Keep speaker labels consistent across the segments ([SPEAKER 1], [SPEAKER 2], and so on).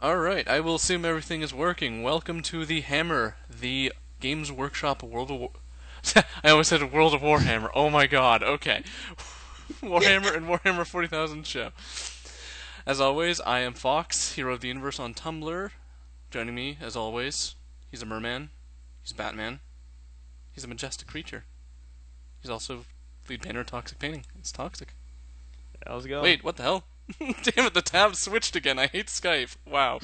[SPEAKER 1] Alright, I will assume everything is working. Welcome to the Hammer, the Games Workshop World of War. I almost said World of Warhammer. Oh my god, okay. Warhammer and Warhammer 40,000 show. As always, I am Fox, hero of the universe on Tumblr. Joining me, as always, he's a merman, he's Batman, he's a majestic creature. He's also lead painter of Toxic Painting. It's Toxic.
[SPEAKER 2] How's it going?
[SPEAKER 1] Wait, what the hell? Damn it, the tab switched again. I hate Skype. Wow.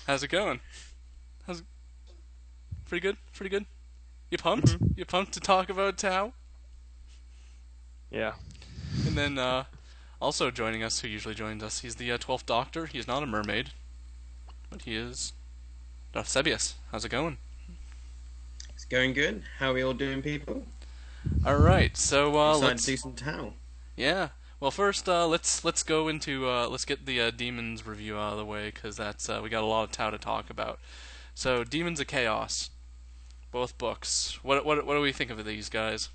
[SPEAKER 1] How's it going? How's it... Pretty good? Pretty good? You pumped?
[SPEAKER 2] hmm
[SPEAKER 1] You pumped to talk about Tau?
[SPEAKER 2] Yeah.
[SPEAKER 1] And then, also joining us, who usually joins us, he's the 12th Doctor. He's not a mermaid, but he is Sebius. How's it going?
[SPEAKER 3] It's going good. How are we all doing, people?
[SPEAKER 1] Alright, so,
[SPEAKER 3] Excited
[SPEAKER 1] let's...
[SPEAKER 3] to do some towel.
[SPEAKER 1] Yeah. Well, first, let's go into, let's get the, Demons review out of the way, because that's, we got a lot of Tau to talk about. So, Demons of Chaos. Both books. What do we think of these guys?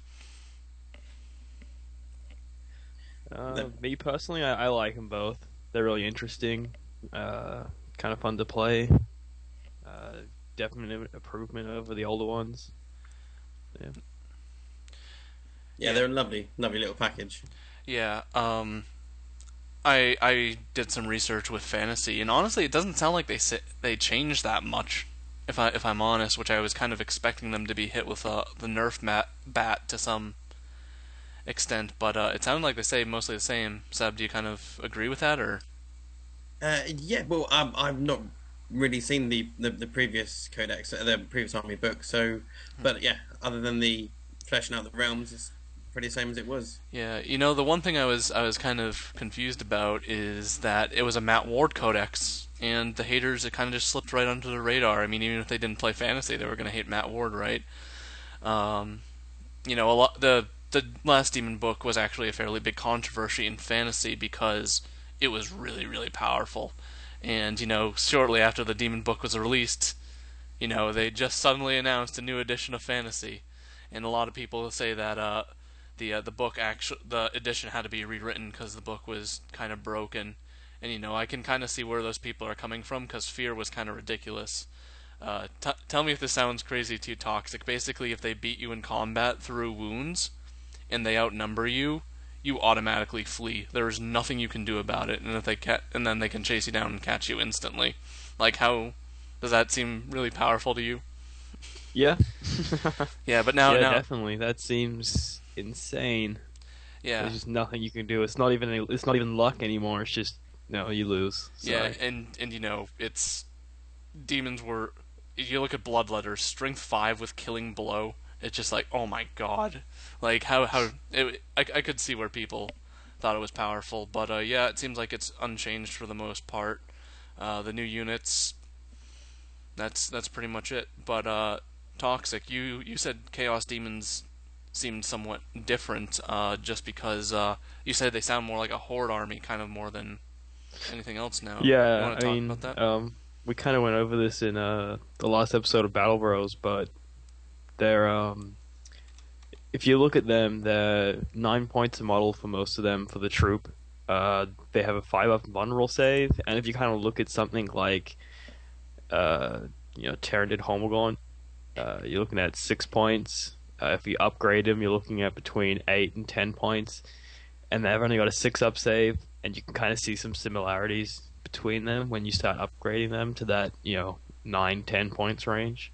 [SPEAKER 2] Me personally, I like them both. They're really interesting. Kind of fun to play. Uh, Definite improvement over the older ones. Yeah.
[SPEAKER 3] Yeah, they're a lovely, lovely little package.
[SPEAKER 1] Yeah, I did some research with fantasy, and honestly, it doesn't sound like they changed that much. If I'm honest, which I was kind of expecting them to be hit with the Nerf bat to some extent, but it sounded like they say mostly the same. Seb, do you kind of agree with that, or?
[SPEAKER 3] Yeah, well, I've not really seen the previous codex, the previous army book. So, but yeah, other than the fleshing out the realms, it's pretty the same as it was.
[SPEAKER 1] Yeah, the one thing I was kind of confused about is that it was a Matt Ward codex, and the haters it kind of just slipped right under the radar. I mean, even if they didn't play fantasy, they were going to hate Matt Ward, right? Um, a lot the last Demon book was actually a fairly big controversy in fantasy because it was really really powerful, and shortly after the Demon book was released, they just suddenly announced a new edition of fantasy, and a lot of people say that the edition had to be rewritten because the book was kind of broken, and I can kind of see where those people are coming from because fear was kind of ridiculous. Tell me if this sounds crazy to you, Toxic. Basically, if they beat you in combat through wounds and they outnumber you, you automatically flee. There is nothing you can do about it, and if and then they can chase you down and catch you instantly. Like, how does that seem really powerful to you?
[SPEAKER 2] Yeah.
[SPEAKER 1] Yeah, but now
[SPEAKER 2] Yeah,
[SPEAKER 1] now
[SPEAKER 2] definitely. That seems insane.
[SPEAKER 1] yeah.
[SPEAKER 2] There's just nothing you can do. It's not even luck anymore. It's just no, you lose.
[SPEAKER 1] Yeah,
[SPEAKER 2] Sorry.
[SPEAKER 1] and it's demons were. If you look at Bloodletters, Strength 5 with Killing Blow. It's just like, oh my god, like I could see where people thought it was powerful, but yeah, it seems like it's unchanged for the most part. The new units, that's pretty much it. But Toxic, you said Chaos Demons seemed somewhat different, just because you said they sound more like a horde army, kind of more than anything else now. You
[SPEAKER 2] Yeah,
[SPEAKER 1] want
[SPEAKER 2] I
[SPEAKER 1] to talk
[SPEAKER 2] mean,
[SPEAKER 1] about that?
[SPEAKER 2] we kind of went over this in the last episode of Battle Bros, but they're if you look at them, they're 9 points a model for most of them for the troop. They have a 5 up vulnerable save, and if you kind of look at something like uh, Tyraniid Homogorn, you're looking at 6 points. If you upgrade them, you're looking at between 8 and 10 points, and they've only got a 6 up save, and you can kind of see some similarities between them when you start upgrading them to that 9-10 points range.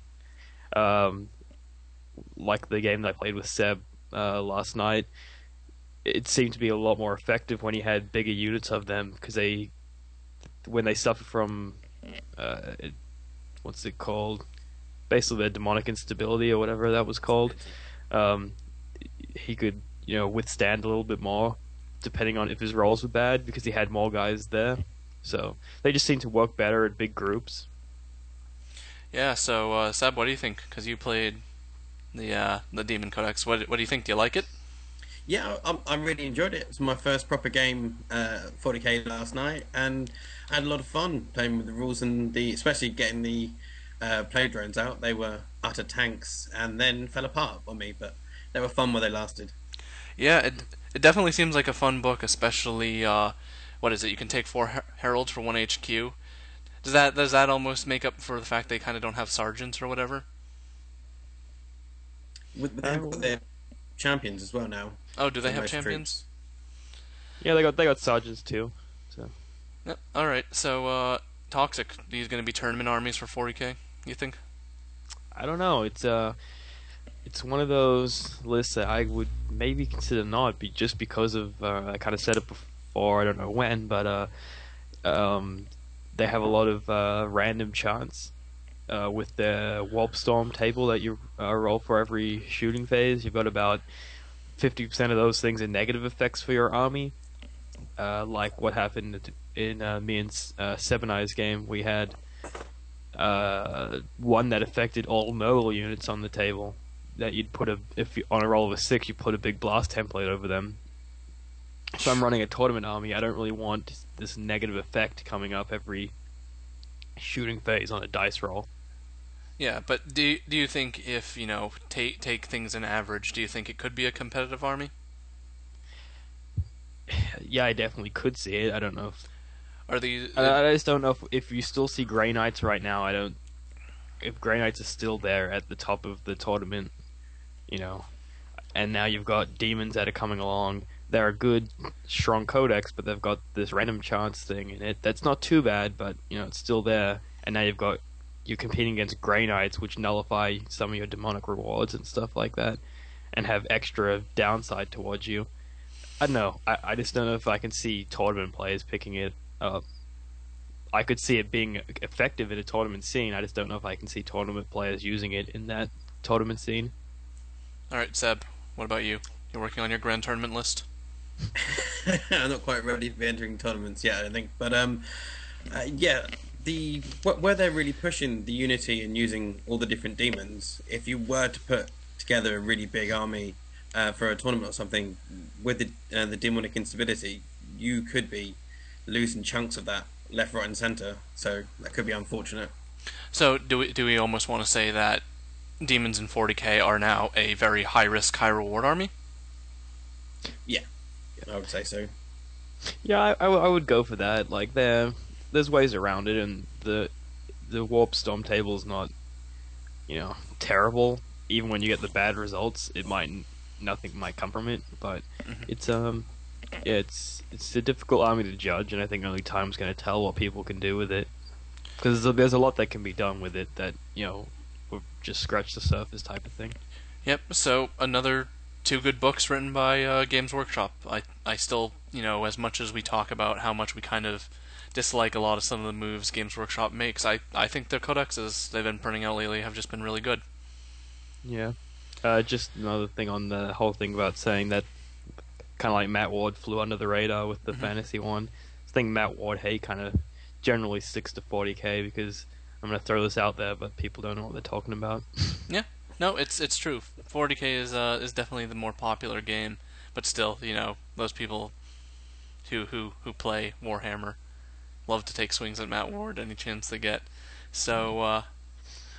[SPEAKER 2] Um, like the game that I played with Seb last night, it seemed to be a lot more effective when you had bigger units of them because when they suffer from what's it called? Basically, their demonic instability or whatever that was called. Um, he could withstand a little bit more depending on if his rolls were bad because he had more guys there. So they just seem to work better at big groups.
[SPEAKER 1] Yeah. So Seb, what do you think? Because you played the Demon Codex. What do you think? Do you like it?
[SPEAKER 3] Yeah, I really enjoyed it. It was my first proper game, 40k last night, and I had a lot of fun playing with the rules and especially getting the play drones out. They were utter tanks and then fell apart on me, but they were fun while they lasted.
[SPEAKER 1] Yeah, it definitely seems like a fun book, especially what is it? You can take four heralds for one HQ. Does that almost make up for the fact they kind of don't have sergeants or whatever?
[SPEAKER 3] They've got their champions as well now
[SPEAKER 1] Oh, do they
[SPEAKER 3] for
[SPEAKER 1] have
[SPEAKER 3] most
[SPEAKER 1] champions?
[SPEAKER 3] troops.
[SPEAKER 2] Yeah, they got sergeants too. So
[SPEAKER 1] Yep. All right. So toxic. These going to be tournament armies for 40k. You think?
[SPEAKER 2] I don't know. It's one of those lists that I would maybe consider not be just because of I kind of said it before. I don't know when, but um, they have a lot of random chance with the Warp Storm table that you roll for every shooting phase. You've got about 50% of those things are negative effects for your army. Like what happened in me and Seven Eyes game, we had one that affected all mobile units on the table. That you'd put if you, on a roll of a 6, you put a big blast template over them. If I'm running a tournament army, I don't really want this negative effect coming up every shooting phase on a dice roll.
[SPEAKER 1] Yeah, but do you think if take things in average, do you think it could be a competitive army?
[SPEAKER 2] Yeah, I definitely could see it. I don't know.
[SPEAKER 1] Are these?
[SPEAKER 2] I just don't know if you still see Grey Knights right now. I don't. If Grey Knights are still there at the top of the tournament, you know, and now you've got demons that are coming along. They're a good, strong codex, but they've got this random chance thing in it. That's not too bad, but it's still there. And now you're competing against Grey Knights, which nullify some of your demonic rewards and stuff like that, and have extra downside towards you. I don't know. I just don't know if I can see tournament players picking it up. I could see it being effective in a tournament scene. I just don't know if I can see tournament players using it in that tournament scene.
[SPEAKER 1] All right, Seb. What about you? You're working on your grand tournament list.
[SPEAKER 3] I'm not quite ready to be entering tournaments yet, I don't think. But yeah, where they're really pushing the unity and using all the different demons. If you were to put together a really big army for a tournament or something with the demonic instability, you could be losing chunks of that left, right, and center. So that could be unfortunate.
[SPEAKER 1] So do we almost want to say that demons in 40k are now a very high risk, high reward army?
[SPEAKER 3] Yeah, I would say so.
[SPEAKER 2] Yeah, I would go for that. Like there's ways around it, and the Warp Storm table is not terrible. Even when you get the bad results, nothing might come from it. But it's yeah, it's a difficult army to judge, and I think only time's going to tell what people can do with it. Because there's a lot that can be done with it that will just scratch the surface type of thing.
[SPEAKER 1] Yep. So another two good books written by Games Workshop. I still as much as we talk about how much we kind of dislike a lot of some of the moves Games Workshop makes, I think their codexes they've been printing out lately have just been really good.
[SPEAKER 2] Yeah. Just another thing on the whole thing about saying that kind of like Matt Ward flew under the radar with the fantasy one. I think Matt Ward kind of generally sticks to 40k because I'm going to throw this out there, but people don't know what they're talking about.
[SPEAKER 1] Yeah, no, it's true. 40k is definitely the more popular game, but still, those people who play Warhammer love to take swings at Matt Ward any chance they get. So, all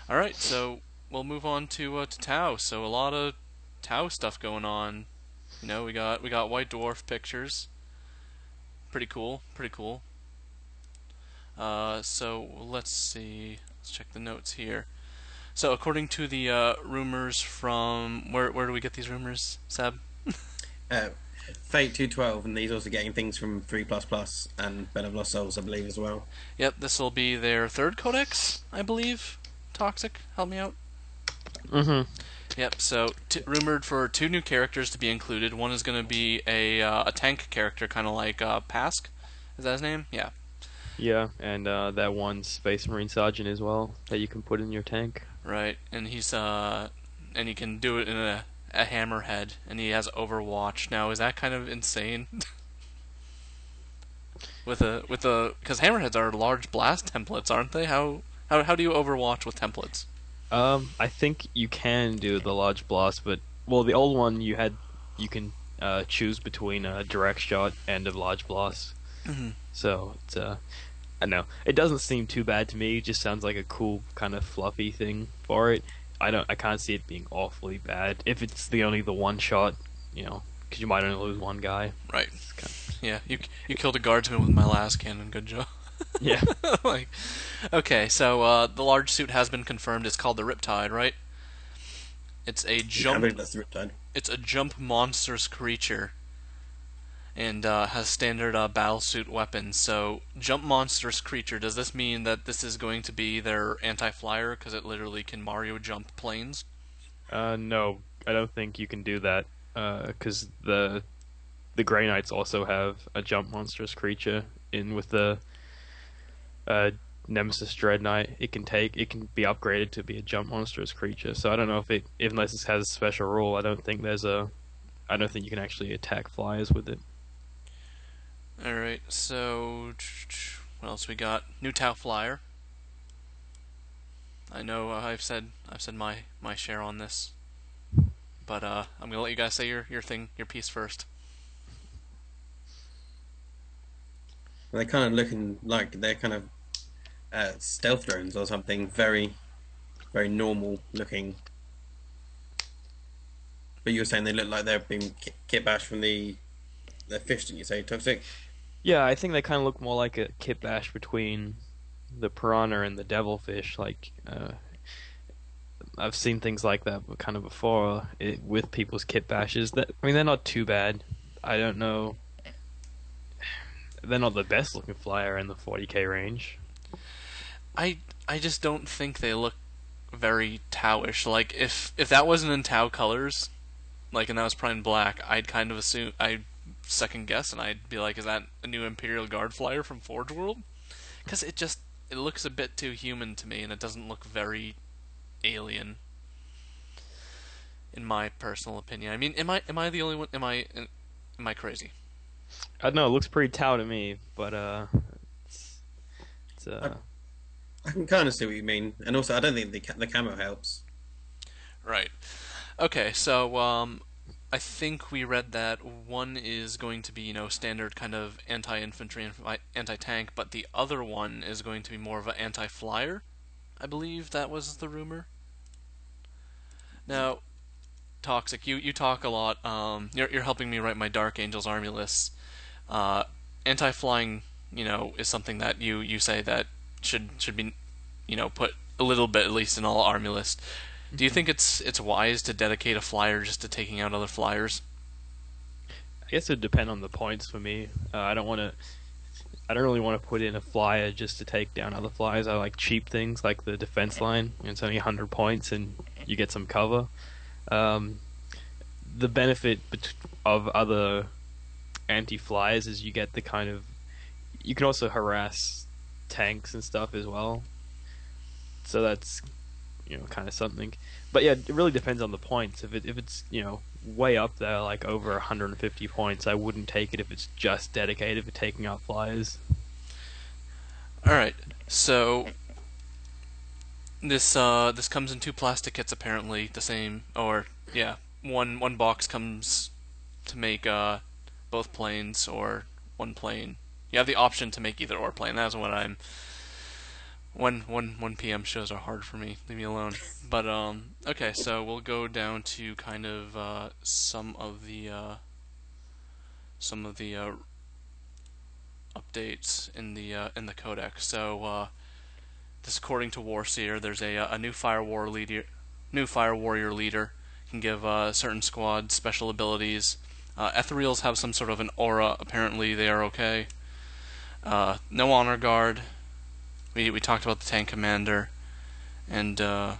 [SPEAKER 1] right, so we'll move on to Tau. So a lot of Tau stuff going on. We got White Dwarf pictures. Pretty cool. So let's see. Let's check the notes here. So according to the rumors from where do we get these rumors, Seb?
[SPEAKER 3] Uh, Fate 212, and he's also getting things from 3 and Bed of Lost Souls, I believe, as well.
[SPEAKER 1] Yep, this will be their third codex, I believe. Toxic, help me out.
[SPEAKER 2] Mm-hmm.
[SPEAKER 1] Yep. So rumored for 2 new characters to be included. One is going to be a tank character, kind of like Pask. Is that his name? Yeah.
[SPEAKER 2] Yeah, and that one Space Marine Sergeant as well that you can put in your tank.
[SPEAKER 1] Right, and he's and he can do it in a hammerhead, and he has Overwatch. Now, is that kind of insane? with a because hammerheads are large blast templates, aren't they? How do you Overwatch with templates?
[SPEAKER 2] I think you can do the large blast, but the old one you can choose between a direct shot and a large blast.
[SPEAKER 1] Mm-hmm.
[SPEAKER 2] So it's I don't know. It doesn't seem too bad to me. It just sounds like a cool kind of fluffy thing for it. I can't see it being awfully bad if it's only the one shot, because you might only lose one guy.
[SPEAKER 1] Right. Yeah, you killed a guardsman with my last cannon. Good job.
[SPEAKER 2] Yeah.
[SPEAKER 1] Like, okay, so the large suit has been confirmed. It's called the Riptide, right? It's a
[SPEAKER 3] Yeah, I
[SPEAKER 1] jump.
[SPEAKER 3] believe that's the Riptide.
[SPEAKER 1] It's a jump monstrous creature, and has standard battle suit weapons. So, jump monstrous creature. Does this mean that this is going to be their anti-flyer because it literally can Mario jump planes?
[SPEAKER 2] No, I don't think you can do that. Because the Grey Knights also have a jump monstrous creature in with the uh, Nemesis Dread Knight. It can be upgraded to be a jump monstrous creature. So I don't know if it unless this has a special rule. I don't think you can actually attack flyers with it.
[SPEAKER 1] All right. So, what else we got? New Tau Flyer. I know I've said my share on this, but I'm gonna let you guys say your piece first.
[SPEAKER 3] They're kind of looking like they're kind of stealth drones or something. Very, very normal looking. But you were saying they look like they're being kit bashed from the fish, didn't you say? Toxic?
[SPEAKER 2] Yeah, I think they kind of look more like a kit bash between the piranha and the devilfish. I've seen things like that kind of before with people's kit bashes. That I mean, they're not too bad. I don't know. They're not the best looking flyer in the 40k range.
[SPEAKER 1] I I just don't think they look very Tauish. Like if that wasn't in Tau colors, like and that was Prime Black, I'd kind of assume I'd second guess and I'd be like, is that a new Imperial Guard flyer from Forge World? Because it looks a bit too human to me and it doesn't look very alien in my personal opinion. I mean, am I the only one? Am I crazy?
[SPEAKER 2] I don't know. It looks pretty Tau to me, but it's, it's
[SPEAKER 3] I, I can kind of see what you mean, and also I don't think the camo helps.
[SPEAKER 1] Right. Okay, so I think we read that one is going to be, standard kind of anti-infantry and anti-tank, but the other one is going to be more of an anti-flyer. I believe that was the rumor. Now, Toxic, you talk a lot. You're helping me write my Dark Angels army lists. Uh, Anti-flying, is something that you say that should be, put a little bit at least in all army lists. Do you think it's wise to dedicate a flyer just to taking out other flyers?
[SPEAKER 2] I guess it would depend on the points for me. I don't really want to put in a flyer just to take down other flyers. I like cheap things like the defense line. It's only 100 points and you get some cover. Um, the benefit of other anti-flyers is you get the kind of you can also harass tanks and stuff as well. So that's kind of something. But yeah, it really depends on the points. If it's way up there, like over 150 points, I wouldn't take it if it's just dedicated for taking out flyers.
[SPEAKER 1] All right. So this comes in two plastic kits apparently, the same or yeah, one box comes to make both planes or one plane. You have the option to make either or plane. That's what I'm. When 1 p.m. shows are hard for me. Leave me alone. But okay, so we'll go down to kind of some of the updates in the codex. So this, according to Warseer, there's a new fire warrior leader can give certain squads special abilities. Ethereals have some sort of an aura. Apparently, they are okay. No honor guard. We talked about the tank commander, and yeah,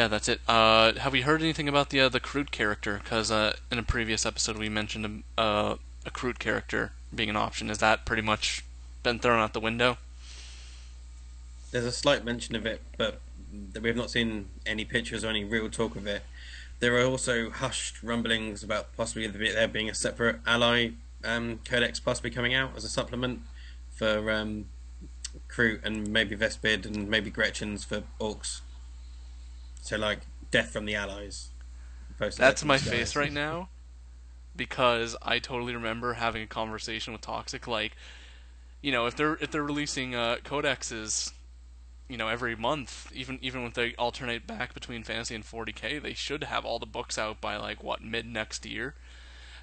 [SPEAKER 1] that's it. Have we heard anything about the Kroot character? Because in a previous episode we mentioned a Kroot character being an option. Is that pretty much been thrown out the window?
[SPEAKER 3] There's a slight mention of it, but we have not seen any pictures or any real talk of it. There are also hushed rumblings about possibly there being a separate ally codex possibly coming out as a supplement for Kroot and maybe Vespid and maybe Gretchen's for orcs. So like death from the allies. Opposed to death
[SPEAKER 1] That's
[SPEAKER 3] from
[SPEAKER 1] my
[SPEAKER 3] the
[SPEAKER 1] face
[SPEAKER 3] skies.
[SPEAKER 1] right now because I totally remember having a conversation with Toxic. Like, if they're releasing codexes, every month, even if they alternate back between fantasy and 40k, they should have all the books out by like what mid next year.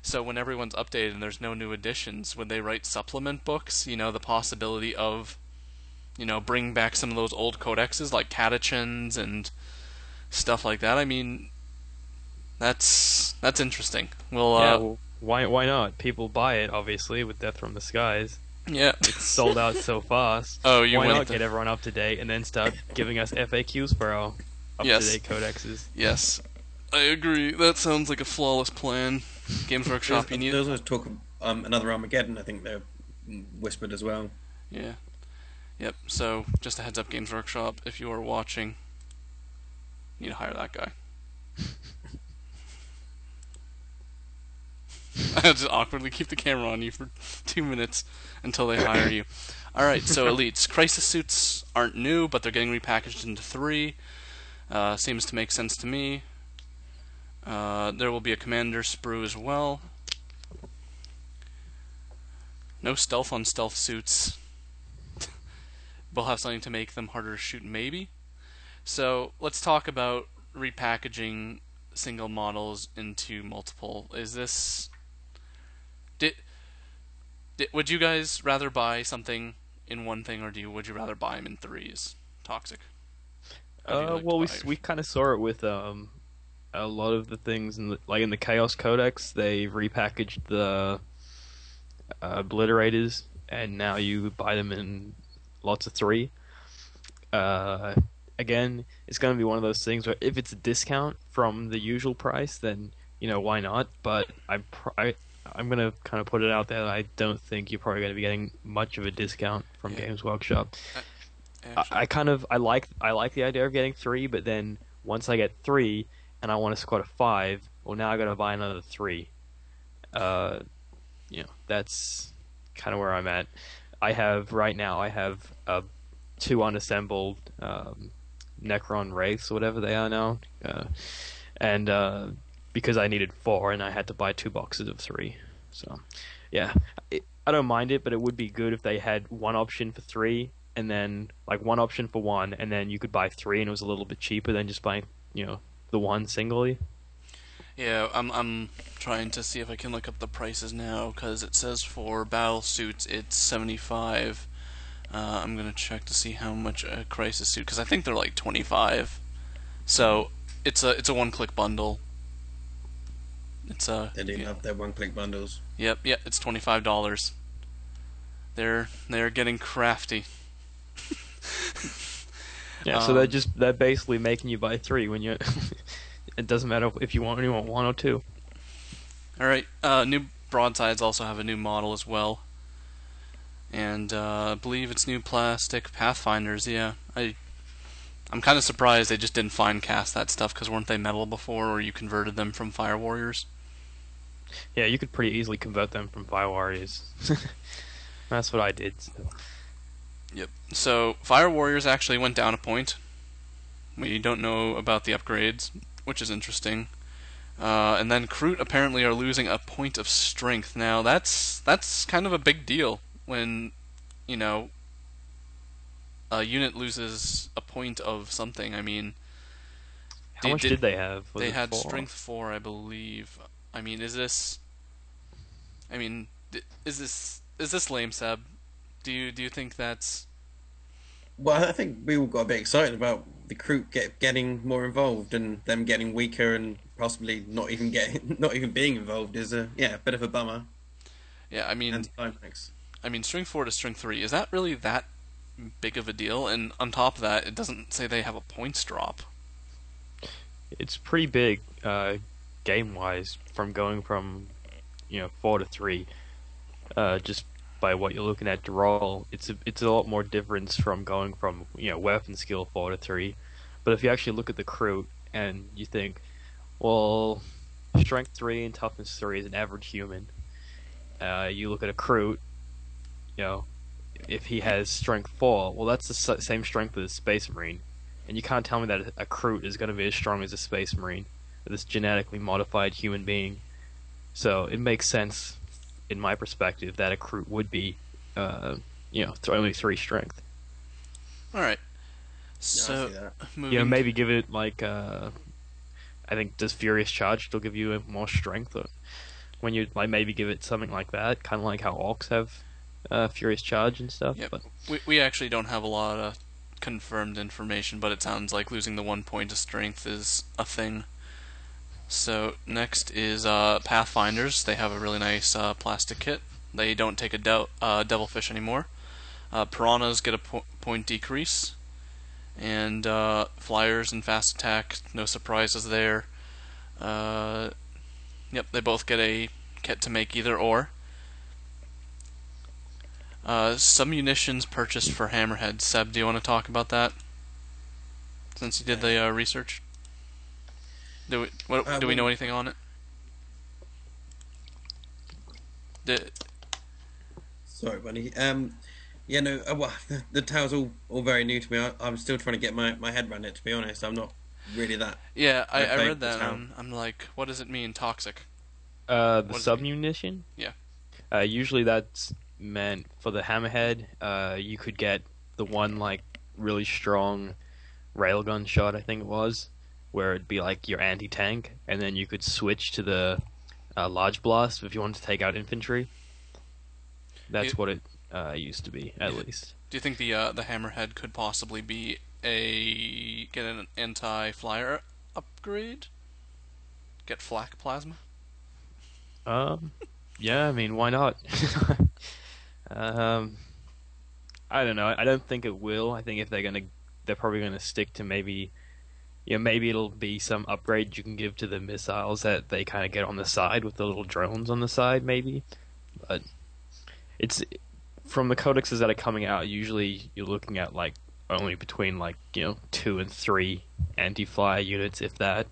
[SPEAKER 1] So when everyone's updated and there's no new additions, when they write supplement books, the possibility of, bringing back some of those old codexes like catechins and stuff like that. I mean, that's interesting. Well,
[SPEAKER 2] Yeah, well, why not? People buy it, obviously, with Death from the Skies.
[SPEAKER 1] yeah.
[SPEAKER 2] It's sold out so fast.
[SPEAKER 1] Oh, you
[SPEAKER 2] Why
[SPEAKER 1] went
[SPEAKER 2] not
[SPEAKER 1] the
[SPEAKER 2] get everyone up to date and then start giving us FAQs for our up to
[SPEAKER 1] Yes.
[SPEAKER 2] date codexes?
[SPEAKER 1] Yes, I agree. That sounds like a flawless plan. Games Workshop, you need.
[SPEAKER 3] There's also talk of another Armageddon. I think they're whispered as well.
[SPEAKER 1] Yeah. Yep. So just a heads up, Games Workshop, if you are watching, you need to hire that guy. I'll just awkwardly keep the camera on you for 2 minutes until they hire you. Alright, so Elites. Crisis suits aren't new, but they're getting repackaged into 3. Seems to make sense to me. There will be a Commander sprue as well. No stealth on stealth suits. We'll have something to make them harder to shoot, maybe. So let's talk about repackaging single models into multiple. Is this... would you guys rather buy something in one thing, or would you rather buy them in threes? Toxic. How do you like
[SPEAKER 2] Well,
[SPEAKER 1] to
[SPEAKER 2] we
[SPEAKER 1] buy yours?
[SPEAKER 2] we kind of saw it with a lot of the things in the Chaos Codex. They repackaged the obliterators, and now you buy them in lots of 3. Uh, Again, it's going to be one of those things where if it's a discount from the usual price, then why not? But I'm going to kind of put it out there that I don't think you're probably going to be getting much of a discount from
[SPEAKER 1] Yeah.
[SPEAKER 2] Games Workshop.
[SPEAKER 1] Actually,
[SPEAKER 2] I like the idea of getting 3, but then once I get 3 and I want to squad a 5, well, now I got to buy another 3. That's kind of where I'm at. I have 2 unassembled Necron Wraiths, or whatever they are now, and because I needed 4 and I had to buy 2 boxes of 3. So, yeah, I don't mind it, but it would be good if they had one option for 3 and then like one option for 1, and then you could buy 3 and it was a little bit cheaper than just buying the one singly.
[SPEAKER 1] yeah, I'm trying to see if I can look up the prices now, because it says for battle suits it's 75. I'm gonna check to see how much a crisis suit, because I think they're like 25. So it's a one-click bundle. It's a
[SPEAKER 3] They do
[SPEAKER 1] yeah,
[SPEAKER 3] love their one-click bundles.
[SPEAKER 1] yep, it's $25. They're getting crafty.
[SPEAKER 2] Yeah, so they're basically making you buy 3 when you. It doesn't matter if you only want 1 or 2.
[SPEAKER 1] All right, new broadsides also have a new model as well, and I believe it's new plastic Pathfinders. Yeah, I'm kind of surprised they just didn't fine cast that stuff, because weren't they metal before, or you converted them from Fire Warriors?
[SPEAKER 2] Yeah, you could pretty easily convert them from Fire Warriors. That's what I did. So.
[SPEAKER 1] Yep. So Fire Warriors actually went down a point. We don't know about the upgrades, which is interesting. And then Kroot apparently are losing a point of strength. Now that's kind of a big deal when a unit loses a point of something. I mean,
[SPEAKER 2] How much did they have? Was
[SPEAKER 1] they
[SPEAKER 2] it
[SPEAKER 1] had
[SPEAKER 2] 4?
[SPEAKER 1] strength 4, I believe. I mean, is this? I mean, is this lame, Seb? Do you think that's?
[SPEAKER 3] Well, I think we all got a bit excited about the crew getting more involved, and them getting weaker and possibly not even being involved is a bit of a bummer.
[SPEAKER 1] Yeah, I mean,
[SPEAKER 3] Anticlimax.
[SPEAKER 1] string 4 to string 3, is that really that big of a deal? And on top of that, it doesn't say they have a points drop.
[SPEAKER 2] It's pretty big, game-wise, from going from 4 to 3. Just by what you're looking at to roll, it's a lot more difference from going from weapon skill 4 to 3. But if you actually look at the crew and you think, well, strength 3 and toughness 3 is an average human. You look at a crew, if he has strength 4, well, that's the same strength as a space marine, and you can't tell me that a crew is going to be as strong as a space marine, this genetically modified human being. So it makes sense, in my perspective, that a crew would be, only 3 strength.
[SPEAKER 1] All right.
[SPEAKER 3] I
[SPEAKER 1] So
[SPEAKER 3] see that.
[SPEAKER 1] moving.
[SPEAKER 2] Maybe give it like, I think, does Furious Charge still give you more strength? Or... when you like maybe give it something like that, kind of like how orcs have furious charge and stuff.
[SPEAKER 1] Yep.
[SPEAKER 2] But
[SPEAKER 1] We actually don't have a lot of confirmed information, but it sounds like losing the 1 point of strength is a thing. So next is Pathfinders. They have a really nice plastic kit. They don't take a devilfish anymore. Piranhas get a point decrease, and Flyers and fast attack, no surprises there. Yep, they both get a kit to make either or. Some munitions purchased for Hammerhead. Seb, do you want to talk about that? Since you did the research, do we know anything on it?
[SPEAKER 3] Sorry, buddy. Yeah, no. Well, the towel's all very new to me. I'm still trying to get my head around it. To be honest, I'm not really that.
[SPEAKER 1] Yeah, I
[SPEAKER 3] played
[SPEAKER 1] read
[SPEAKER 3] the
[SPEAKER 1] that.
[SPEAKER 3] towel.
[SPEAKER 1] I'm like, what does it mean, toxic?
[SPEAKER 2] the
[SPEAKER 1] What does it mean?
[SPEAKER 2] submunition,
[SPEAKER 1] Yeah.
[SPEAKER 2] usually that's meant for the hammerhead. You could get the one like really strong railgun shot, I think it was, where it'd be like your anti-tank, and then you could switch to the large blast if you wanted to take out infantry. That's
[SPEAKER 1] You-
[SPEAKER 2] what it used to be, at
[SPEAKER 1] Yeah.
[SPEAKER 2] least.
[SPEAKER 1] Do you think the Hammerhead could possibly be get an anti-flyer upgrade? Get flak plasma?
[SPEAKER 2] Um, yeah, I mean, why not? um, I don't know. I don't think it will. I think if they're probably gonna stick to maybe, maybe it'll be some upgrade you can give to the missiles that they kind of get on the side with the little drones on the side, maybe. But it's from the codexes that are coming out. Usually, you're looking at like only between like 2 and 3 anti-fly units, if that.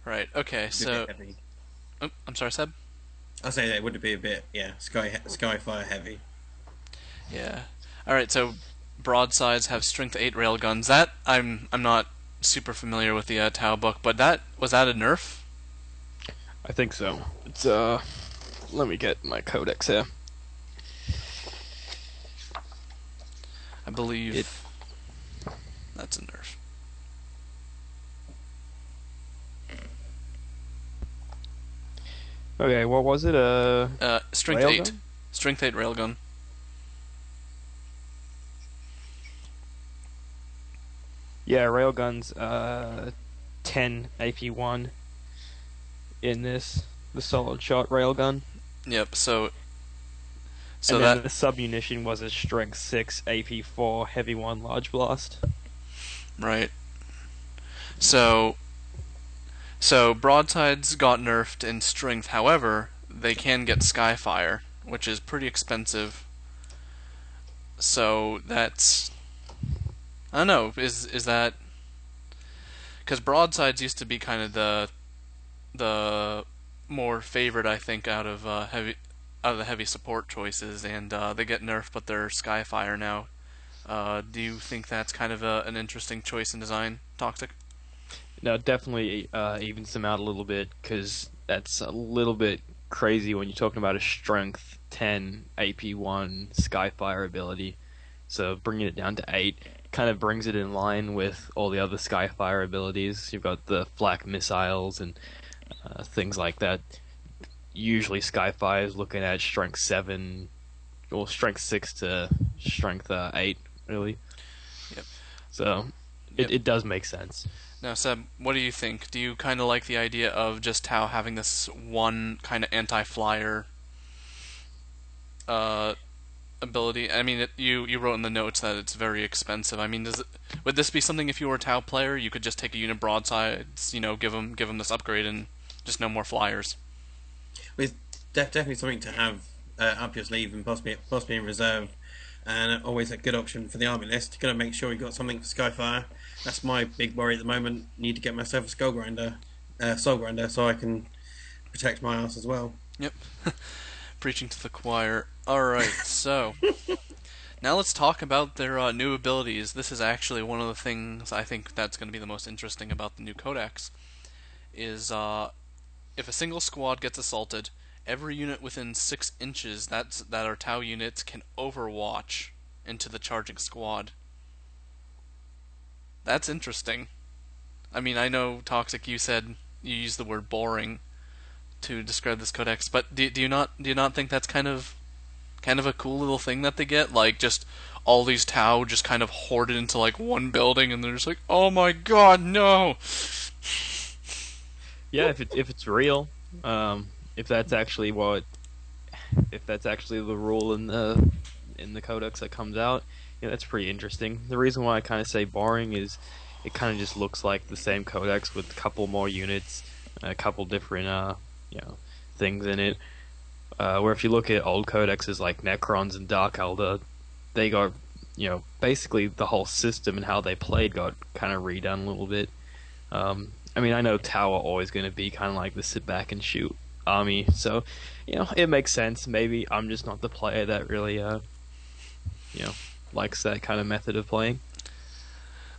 [SPEAKER 1] Right. Okay.
[SPEAKER 3] It'd be a
[SPEAKER 1] So,
[SPEAKER 3] bit heavy.
[SPEAKER 1] oh, I'm sorry, Seb.
[SPEAKER 3] I say that would be a bit, yeah, Skyfire heavy.
[SPEAKER 1] Yeah. All right. So, broadsides have strength 8 railguns. That I'm not super familiar with the Tau book, but was that a nerf?
[SPEAKER 2] I think so. It's let me get my codex here.
[SPEAKER 1] I believe
[SPEAKER 2] It-
[SPEAKER 1] that's a nerf.
[SPEAKER 2] Okay, what was it?
[SPEAKER 1] Strength
[SPEAKER 2] Railgun?
[SPEAKER 1] 8. Strength 8 railgun.
[SPEAKER 2] Yeah, railguns. 10 AP1 in this. The solid shot railgun.
[SPEAKER 1] Yep. So
[SPEAKER 2] And then
[SPEAKER 1] that
[SPEAKER 2] the submunition was a strength 6 AP4 heavy 1 large blast.
[SPEAKER 1] right. So broadsides got nerfed in strength. However, they can get Skyfire, which is pretty expensive. So that's, I don't know. Is that because broadsides used to be kind of the more favored, I think, out of the heavy support choices, and they get nerfed, but they're Skyfire now. Do you think that's kind of an interesting choice in design, Toxic?
[SPEAKER 2] No, definitely evens them out a little bit, because that's a little bit crazy when you're talking about a strength 10 AP1 Skyfire ability. So bringing it down to 8 kind of brings it in line with all the other Skyfire abilities. You've got the flak missiles and things like that. Usually Skyfire is looking at strength 7 or strength 6 to strength 8, really.
[SPEAKER 1] Yep.
[SPEAKER 2] So
[SPEAKER 1] Yep.
[SPEAKER 2] it does make sense.
[SPEAKER 1] Now, Seb, what do you think? Do you kind of like the idea of just how having this one kind of anti-flyer ability? I mean, you wrote in the notes that it's very expensive. I mean, would this be something if you were a Tau player, you could just take a unit broadsides, give them this upgrade and just no more flyers?
[SPEAKER 3] It's definitely something to have up your sleeve and possibly in reserve, and always a good option for the army list. Got to make sure you got something for Skyfire. That's my big worry at the moment. Need to get myself a soul grinder, so I can protect my ass as well.
[SPEAKER 1] Yep. Preaching to the choir. Alright, so now let's talk about their new abilities. This is actually one of the things I think that's going to be the most interesting about the new codex. Is if a single squad gets assaulted, every unit within 6 inches that are Tau units can overwatch into the charging squad. That's interesting. I mean, I know, Toxic, you said you used the word boring, to describe this codex. But do you not think that's kind of a cool little thing that they get? Like just all these Tau just kind of hoarded into like one building, and they're just like, oh my god, no.
[SPEAKER 2] Yeah, if it's real, if that's actually if that's actually the rule in the codex that comes out, that's pretty interesting. The reason why I kind of say boring is it kind of just looks like the same codex with a couple more units, a couple different things in it. Where if you look at old codexes like Necrons and Dark Elder, they got basically the whole system and how they played got kind of redone a little bit. I mean, I know Tau are always going to be kind of like the sit back and shoot army, so it makes sense. Maybe I'm just not the player that really likes that kind of method of playing.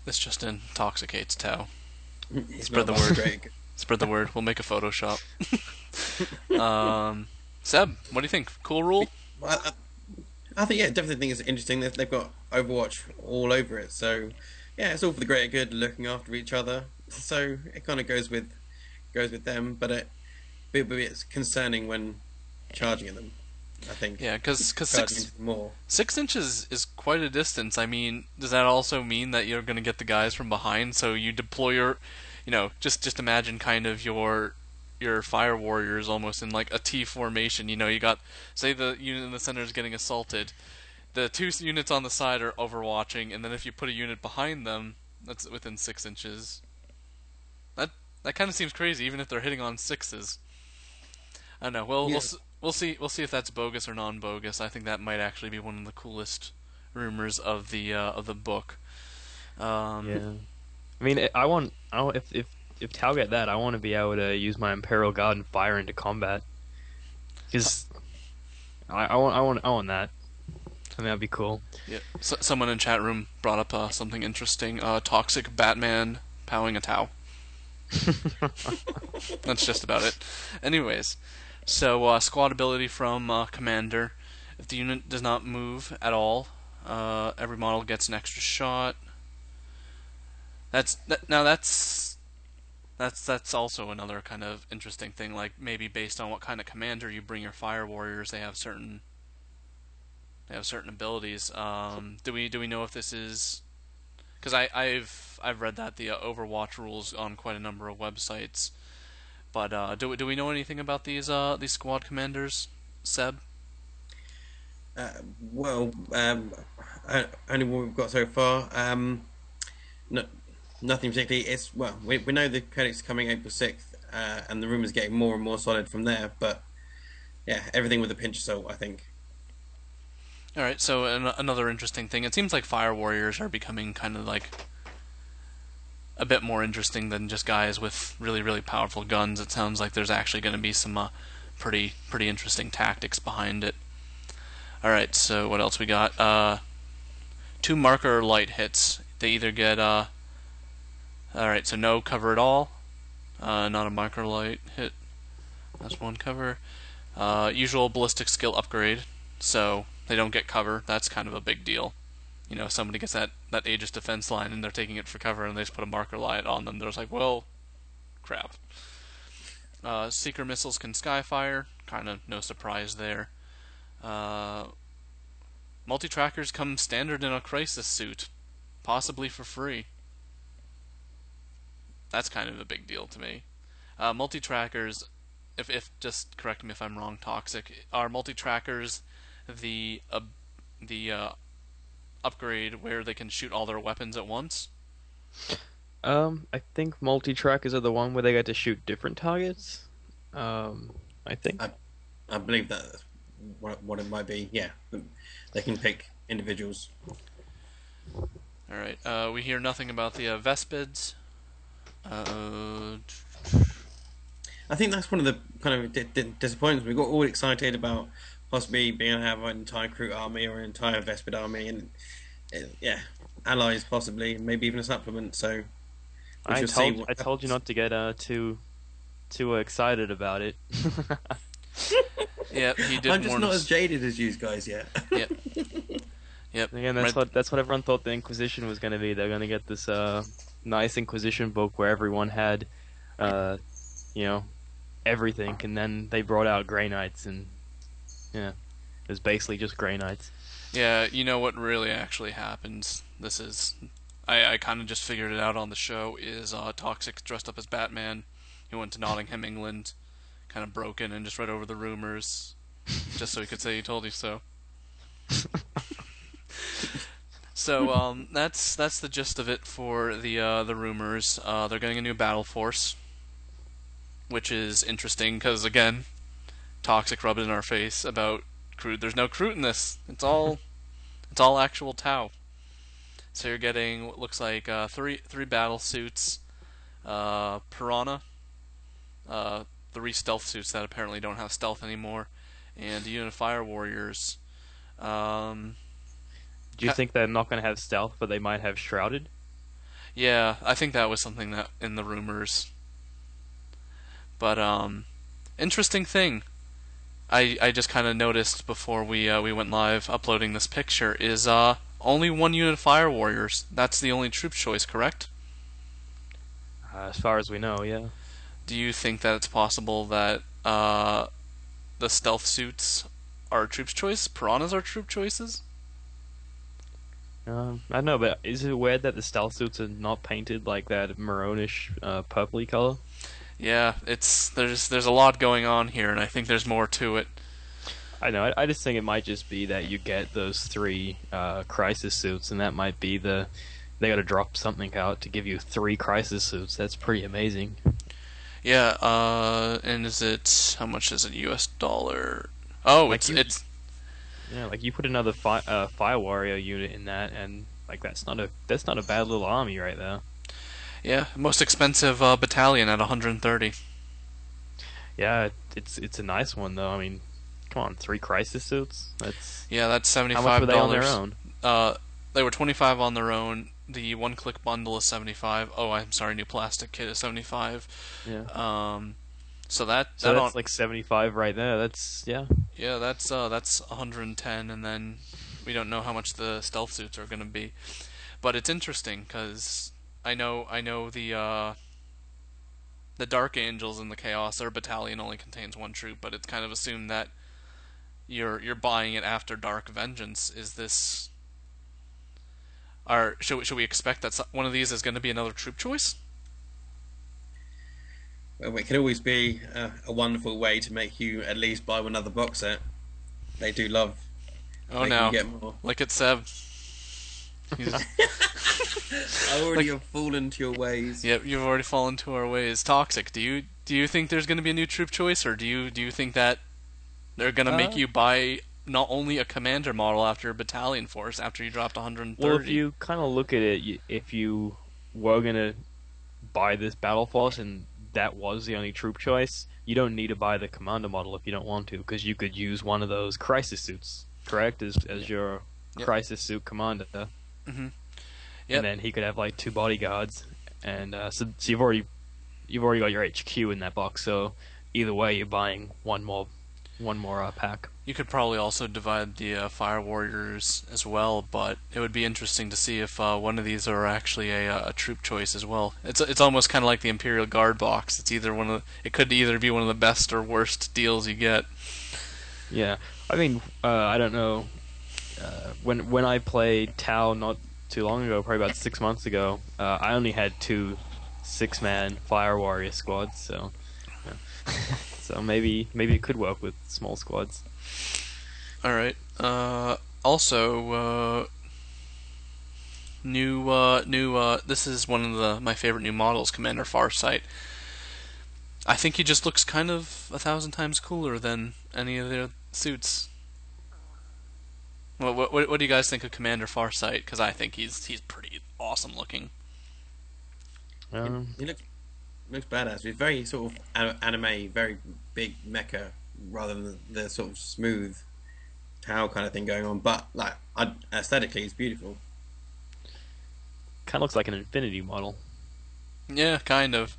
[SPEAKER 1] This just intoxicates Tau.
[SPEAKER 3] It's
[SPEAKER 1] Spread
[SPEAKER 3] not
[SPEAKER 1] the word.
[SPEAKER 3] great.
[SPEAKER 1] Spread the word. We'll make a Photoshop. Seb, what do you think? Cool rule?
[SPEAKER 3] Well, I think definitely think it's interesting. They've got Overwatch all over it, so yeah, it's all for the greater good, looking after each other. So it kind of goes with them, but it's concerning when charging at them. I think.
[SPEAKER 1] Yeah, because
[SPEAKER 3] Charging into them more.
[SPEAKER 1] 6 inches is quite a distance. I mean, does that also mean that you're going to get the guys from behind? So you deploy your, just imagine kind of your fire warriors almost in like a T formation. You got, say the unit in the center is getting assaulted, the two units on the side are overwatching, and then if you put a unit behind them that's within 6 inches, that kind of seems crazy, even if they're hitting on sixes. I don't know. Well,
[SPEAKER 3] Yeah.
[SPEAKER 1] we'll see. We'll see if that's bogus or non-bogus. I think that might actually be one of the coolest rumors of the book.
[SPEAKER 2] Yeah, I mean, if Tau get that, I want to be able to use my Imperial Guard and fire into combat. Because I want that. I think that'd be cool.
[SPEAKER 1] Yeah. Someone in chat room brought up something interesting. Toxic Batman powing a Tau. That's just about it. Anyways, so squad ability from Commander. If the unit does not move at all, every model gets an extra shot. That's also another kind of interesting thing. Like maybe based on what kind of commander you bring your fire warriors, they have certain abilities. Do we know if this is? Because I've read that the Overwatch rules on quite a number of websites. But do we know anything about these squad commanders, Seb?
[SPEAKER 3] Well, only what we've got so far. No, nothing particularly. We know the credits coming April 6th, and the rumors getting more and more solid from there. But yeah, everything with a pinch of salt, I think.
[SPEAKER 1] All right. So another interesting thing. It seems like fire warriors are becoming kind of like a bit more interesting than just guys with really, really powerful guns. It sounds like there's actually going to be some pretty interesting tactics behind it. All right, so what else we got? 2 marker light hits. They either get all right, so no cover at all. Not a marker light hit. That's 1 cover. Usual ballistic skill upgrade. So they don't get cover. That's kind of a big deal. Somebody gets that Aegis defense line and they're taking it for cover, and they just put a marker light on them. They're just like, well, crap. Seeker missiles can skyfire. Kind of no surprise there. Multi-trackers come standard in a crisis suit, possibly for free. That's kind of a big deal to me. Multi-trackers, if just correct me if I'm wrong, Toxic, are multi-trackers the upgrade where they can shoot all their weapons at once?
[SPEAKER 2] I think multi-trackers are the one where they get to shoot different targets. I think.
[SPEAKER 3] I believe that's what it might be. Yeah, they can pick individuals.
[SPEAKER 1] All right. We hear nothing about the Vespids.
[SPEAKER 3] I think that's one of the kind of disappointments. We got all excited about possibly being able to have an entire crew army or an entire Vespid army, and yeah, allies possibly, maybe even a supplement. So
[SPEAKER 2] I told you not to get too excited about it.
[SPEAKER 1] Yeah, he did.
[SPEAKER 3] I'm just
[SPEAKER 1] warn
[SPEAKER 3] not
[SPEAKER 1] us.
[SPEAKER 3] as jaded as you guys yet.
[SPEAKER 1] Yep. Yep.
[SPEAKER 2] Again, that's what everyone thought the Inquisition was going to be. They're going to get this nice Inquisition book where everyone had, everything, and then they brought out Grey Knights, and yeah, it was basically just Grey Knights.
[SPEAKER 1] Yeah, you know what really actually happens? I kind of just figured it out on the show. Is Toxic dressed up as Batman? He went to Nottingham, England, kind of broke in and just read over the rumors, just so he could say he told you so. So that's the gist of it for the rumors. They're getting a new battle force, which is interesting because again, Toxic rubbed it in our face about Kroot. There's no Kroot in this. It's all actual Tau. So you're getting what looks like three battle suits, Piranha, uh, three stealth suits that apparently don't have stealth anymore, and Unifier Warriors. Um,
[SPEAKER 2] Do you think they're not going to have stealth, but they might have shrouded?
[SPEAKER 1] yeah, I think that was something that in the rumors. But interesting thing. I just kind of noticed before we went live uploading this picture is only one Unifier Warriors. That's the only troop choice, correct?
[SPEAKER 2] As far as we know, yeah.
[SPEAKER 1] Do you think that it's possible that the stealth suits are troops choice? Piranhas are troop choices?
[SPEAKER 2] I don't know, but is it weird that the stealth suits are not painted like that maroonish, purpley color?
[SPEAKER 1] Yeah, there's a lot going on here, and I think there's more to it.
[SPEAKER 2] I know. I just think it might just be that you get those three crisis suits, and that might be they got to drop something out to give you three crisis suits. That's pretty amazing.
[SPEAKER 1] Yeah, and how much is it US dollar? Oh,
[SPEAKER 2] Like
[SPEAKER 1] it's
[SPEAKER 2] yeah, like you put another fire warrior unit in that, and like that's not a bad little army right there.
[SPEAKER 1] yeah, most expensive battalion at 130.
[SPEAKER 2] Yeah, it's a nice one though. I mean, come on, three crisis suits. That's
[SPEAKER 1] Yeah, that's
[SPEAKER 2] how much were they on their
[SPEAKER 1] $75.
[SPEAKER 2] own?
[SPEAKER 1] They were 25 on their own. The one-click bundle is 75. Oh, I'm sorry, new plastic kit is 75.
[SPEAKER 2] Yeah.
[SPEAKER 1] So that
[SPEAKER 2] So
[SPEAKER 1] that
[SPEAKER 2] that's
[SPEAKER 1] on
[SPEAKER 2] like 75 right there. That's yeah.
[SPEAKER 1] yeah, that's 110, and then we don't know how much the stealth suits are going to be. But it's interesting because I know the Dark Angels and the Chaos, their battalion only contains one troop, but it's kind of assumed that you're buying it after Dark Vengeance. Is this Or should we expect that one of these is going to be another troop choice?
[SPEAKER 3] Well, it can always be a wonderful way to make you at least buy another box set. They do love
[SPEAKER 1] Oh
[SPEAKER 3] making you
[SPEAKER 1] no!
[SPEAKER 3] get more.
[SPEAKER 1] Look at Seb. He's,
[SPEAKER 3] I already have fallen to your ways.
[SPEAKER 1] yep, you've already fallen to our ways. Toxic. Do you think there's going to be a new troop choice, or do you think that they're going to make
[SPEAKER 2] Uh,
[SPEAKER 1] you buy not only a commander model after a battalion force after you dropped 130?
[SPEAKER 2] well, if you kind of look at it, if you were gonna buy this battle force and that was the only troop choice, you don't need to buy the commander model if you don't want to, because you could use one of those crisis suits, correct, as your
[SPEAKER 1] Yep.
[SPEAKER 2] crisis suit commander,
[SPEAKER 1] Mhm. Yep.
[SPEAKER 2] and then he could have like two bodyguards, and so you've already got your HQ in that box. So either way, you're buying one more pack.
[SPEAKER 1] You could probably also divide the Fire Warriors as well, but it would be interesting to see if one of these are actually a troop choice as well. It's almost kind of like the Imperial Guard box. It could either be one of the best or worst deals you get.
[SPEAKER 2] Yeah, I mean, I don't know. When I played Tau not too long ago, probably about 6 months ago, I only had two 6-man fire warrior squads, so yeah. So maybe it could work with small squads.
[SPEAKER 1] All right. Also, new. This is one of my favorite new models, Commander Farsight. I think he just looks kind of 1,000 times cooler than any of their suits. What do you guys think of Commander Farsight? Because I think he's pretty awesome looking.
[SPEAKER 2] Um,
[SPEAKER 3] He looks badass. He's very sort of anime, very big mecha, rather than the sort of smooth Tau kind of thing going on. But like aesthetically, it's beautiful.
[SPEAKER 2] Kind of looks like an Infinity model,
[SPEAKER 1] Yeah, kind of.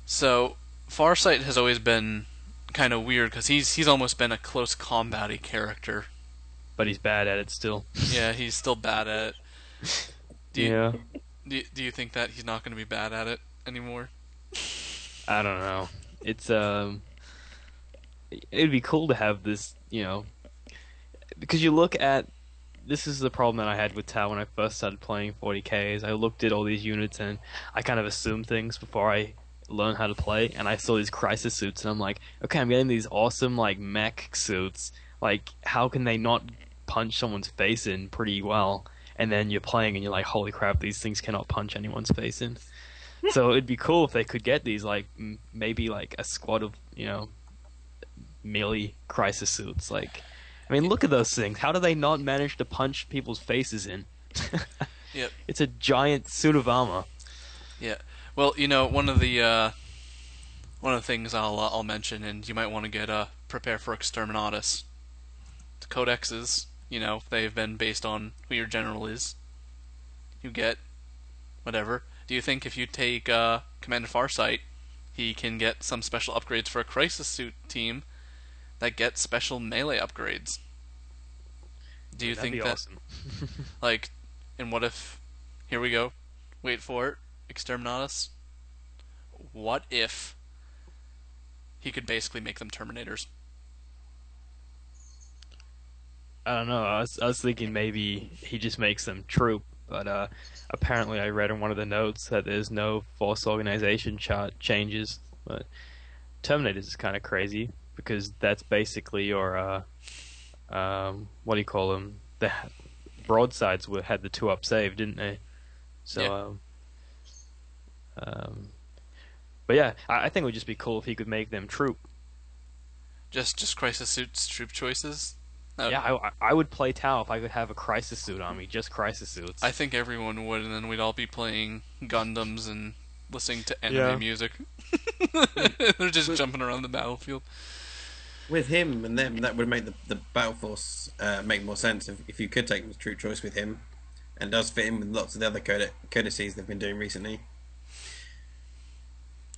[SPEAKER 1] So Farsight has always been kind of weird because he's almost been a close combat-y character.
[SPEAKER 2] but he's bad at it still.
[SPEAKER 1] Yeah, he's still bad at it. Do you,
[SPEAKER 2] Yeah,
[SPEAKER 1] do you think that he's not going to be bad at it anymore?
[SPEAKER 2] I don't know. it's it'd be cool to have this, because you look at this is the problem that I had with Tau when I first started playing 40k. Is I looked at all these units and I kind of assumed things before I learned how to play, and I saw these crisis suits, and I'm like, okay, I'm getting these awesome like mech suits. Like, how can they not punch someone's face in pretty well? And then you're playing and you're like, holy crap, these things cannot punch anyone's face in. So it'd be cool if they could get these, like maybe like a squad of melee crisis suits. Like, I mean, look at those things. How do they not manage to punch people's faces in?
[SPEAKER 1] Yep.
[SPEAKER 2] It's a giant suit of armor.
[SPEAKER 1] Yeah. Well, one of the things I'll mention, and you might want to get prepare for Exterminatus. The codexes, they've been based on who your general is. You get whatever. Do you think if you take Commander Farsight, he can get some special upgrades for a crisis suit team that get special melee upgrades? Do you
[SPEAKER 2] That'd
[SPEAKER 1] think
[SPEAKER 2] be
[SPEAKER 1] that,
[SPEAKER 2] awesome.
[SPEAKER 1] like, and what if, here we go, wait for it, Exterminatus, what if he could basically make them Terminators?
[SPEAKER 2] I don't know. I was thinking maybe he just makes them troop, but apparently I read in one of the notes that there's no force organization chart changes. But Terminators is kind of crazy because that's basically your what do you call them? The broadsides had the 2-up save, didn't they? So
[SPEAKER 1] Yeah.
[SPEAKER 2] but yeah, I think it would just be cool if he could make them troop.
[SPEAKER 1] Just crisis suits, troop choices? That
[SPEAKER 2] Yeah, I would play Tau if I could have a crisis suit on me, just crisis suits.
[SPEAKER 1] I think everyone would, and then we'd all be playing Gundams and listening to anime
[SPEAKER 2] Yeah.
[SPEAKER 1] music. They're just jumping around the battlefield.
[SPEAKER 3] With him and them, that would make the Battle Force make more sense if you could take the true choice with him, and does fit in with lots of the other codices they've been doing recently.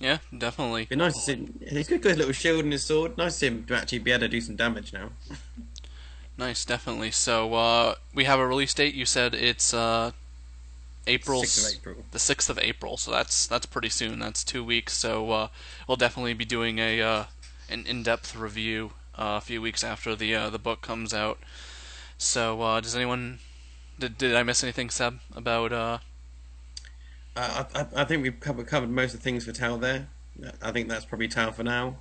[SPEAKER 1] Yeah, definitely.
[SPEAKER 3] Be nice to see him. He's got his little shield and his sword. Nice to see him to actually be able to do some damage now.
[SPEAKER 1] Nice, definitely. So, we have a release date. You said it's April
[SPEAKER 3] 6th of April.
[SPEAKER 1] the 6th of April. So that's pretty soon. That's 2 weeks. So we'll definitely be doing an in-depth review a few weeks after the book comes out. So does anyone did I miss anything, Seb, about
[SPEAKER 3] I think we've covered most of the things for Tau there. I think that's probably Tau for now.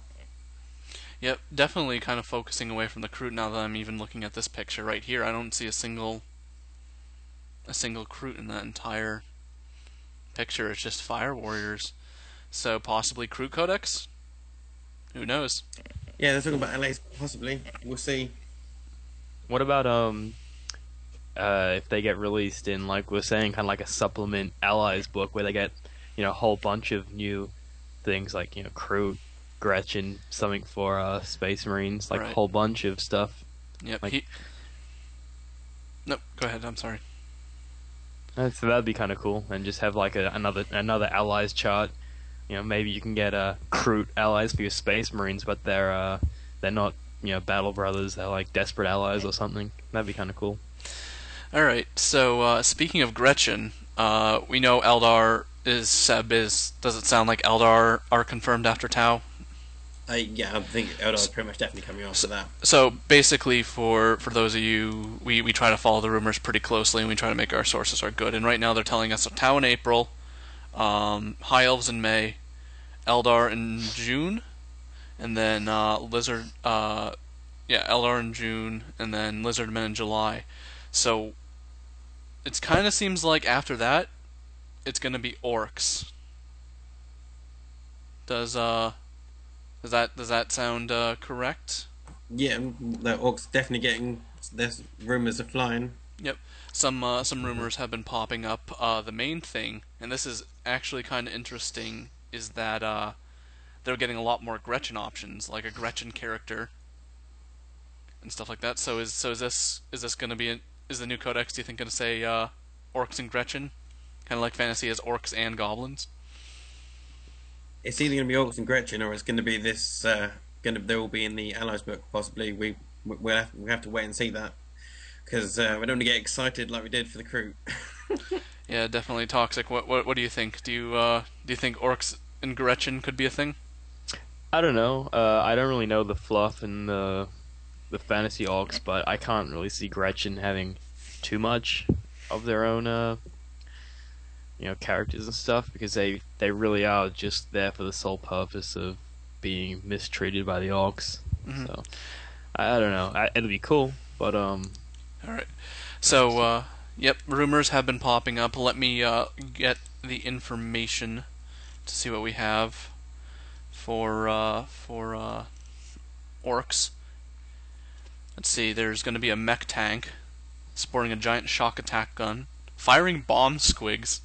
[SPEAKER 1] Yep, definitely kind of focusing away from the Kroot now that I'm even looking at this picture right here. I don't see a single Kroot in that entire picture. It's just Fire Warriors. So possibly Kroot Codex? Who knows?
[SPEAKER 3] Yeah, they're talking about LA's possibly. We'll see.
[SPEAKER 2] What about if they get released in, like we're saying, kind of like a supplement Allies book where they get a whole bunch of new things like Kroot, Gretchen, something for Space Marines, like a
[SPEAKER 1] Right.
[SPEAKER 2] whole bunch of stuff.
[SPEAKER 1] Yep.
[SPEAKER 2] Like-
[SPEAKER 1] Nope. Go ahead. I'm sorry.
[SPEAKER 2] So that'd be kind of cool, and just have like another Allies chart. Maybe you can get Kroot allies for your Space Marines, but they're not Battle Brothers. They're like Desperate Allies or something. That'd be kind of cool.
[SPEAKER 1] All right. So speaking of Gretchen, we know Eldar is Seb is. Does it sound like Eldar are confirmed after Tau?
[SPEAKER 3] Yeah, I think Eldar's pretty much definitely coming after that.
[SPEAKER 1] So basically, for those of you, we try to follow the rumors pretty closely, and we try to make our sources are good. And right now, they're telling us Tau in April, High Elves in May, Eldar in June, and then Lizard. Eldar in June, and then Lizardmen in July. So it kind of seems like after that, it's going to be Orcs. Does that sound correct?
[SPEAKER 3] Yeah, the Orcs definitely getting. There's rumours of flying.
[SPEAKER 1] Yep. Some rumors have been popping up. The main thing, and this is actually kind of interesting, is that they're getting a lot more Gretchen options, like a Gretchen character and stuff like that. So is this going to be is the new codex? Do you think going to say Orcs and Gretchen, kind of like Fantasy has Orcs and Goblins?
[SPEAKER 3] It's either going to be Orcs and Gretchen, or it's going to be this. They will be in the Allies book possibly. We have to wait and see that, because we don't want to get excited like we did for the Kroot.
[SPEAKER 1] Yeah, definitely toxic. What do you think? Do you think Orcs and Gretchen could be a thing?
[SPEAKER 2] I don't know. I don't really know the fluff and the fantasy orcs, but I can't really see Gretchen having too much of their own characters and stuff because they really are just there for the sole purpose of being mistreated by the orcs.
[SPEAKER 1] Hmm.
[SPEAKER 2] So I don't know. It'll be cool, but
[SPEAKER 1] All right. So, yep, rumors have been popping up. Let me get the information to see what we have for orcs. Let's see. There's going to be a mech tank sporting a giant shock attack gun, firing bomb squigs.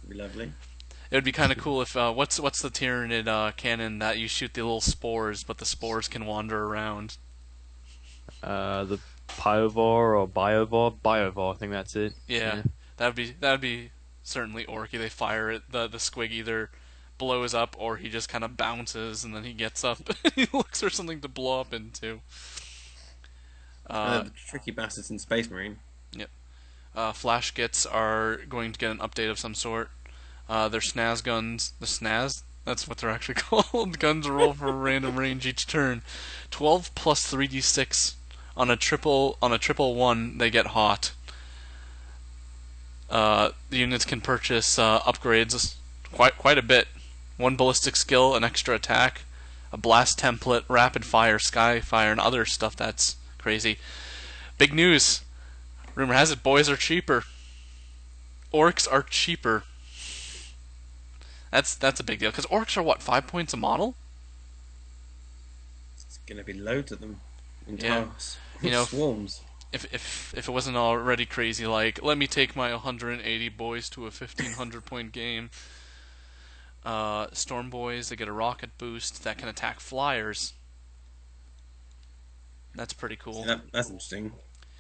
[SPEAKER 3] Be lovely.
[SPEAKER 1] It would be kind of cool if what's the Tyranid cannon that you shoot the little spores, but the spores can wander around.
[SPEAKER 2] the Pyovor or Biovor, I think that's it.
[SPEAKER 1] Yeah,
[SPEAKER 2] Yeah.
[SPEAKER 1] that'd be certainly orky. They fire it, the squig either blows up or he just kind of bounces and then he gets up and he looks for something to blow up into. Uh,
[SPEAKER 3] The tricky bastards in Space Marine.
[SPEAKER 1] yep. Flash Gits are going to get an update of some sort. Their snaz guns, the snaz, that's what they're actually called. Guns roll for a random range each turn. 12 plus 3d6 on a triple one. They get hot. The units can purchase upgrades quite a bit. One ballistic skill, an extra attack, a blast template, rapid fire, sky fire, and other stuff that's crazy. Big news! Rumor has it boys are cheaper. Orcs are cheaper. That's a big deal because orcs are what 5 points a model.
[SPEAKER 3] It's gonna be loads of them in
[SPEAKER 1] Yeah.
[SPEAKER 3] tasks.
[SPEAKER 1] You know,
[SPEAKER 3] Swarms.
[SPEAKER 1] if it wasn't already crazy, like let me take my 180 boys to a 1500 point game. Storm boys, they get a rocket boost that can attack flyers. That's pretty cool.
[SPEAKER 3] That's interesting.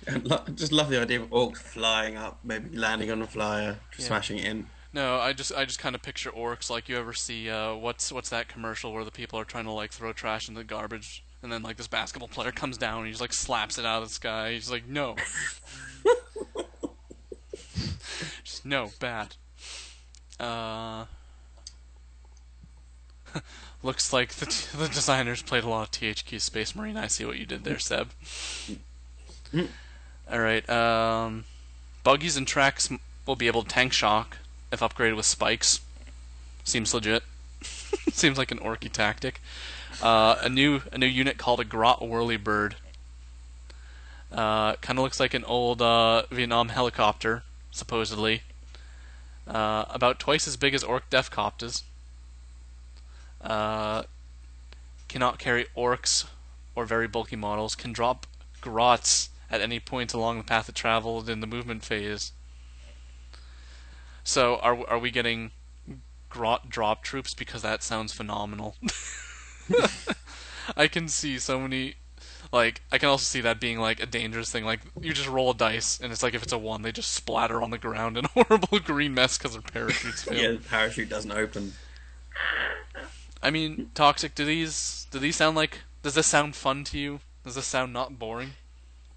[SPEAKER 3] I just love the idea of orcs flying up, maybe landing on a flyer,
[SPEAKER 1] Yeah.
[SPEAKER 3] smashing it in.
[SPEAKER 1] No, I just kind of picture orcs like you ever see what's that commercial where the people are trying to like throw trash in the garbage and then like this basketball player comes down and he just like slaps it out of the sky. He's like, no, just no, bad. Uh, looks like the designers played a lot of THQ Space Marine. I see what you did there, Seb. All right. Buggies and tracks will be able to tank shock if upgraded with spikes. Seems legit. Seems like an orky tactic. A new unit called a Grot Whirlybird. Kind of looks like an old Vietnam helicopter, supposedly. About twice as big as Orc Defcopters. Cannot carry orcs or very bulky models. Can drop grots at any point along the path it traveled in the movement phase. So are we getting grot drop troops because that sounds phenomenal? I can see so many. Like, I can also see that being like a dangerous thing. Like, you just roll a dice, and it's like if it's a one, they just splatter on the ground in horrible green mess because their parachutes fail.
[SPEAKER 3] Yeah, the parachute doesn't open.
[SPEAKER 1] I mean, Toxic, do these sound like? Does this sound fun to you? Does this sound not boring?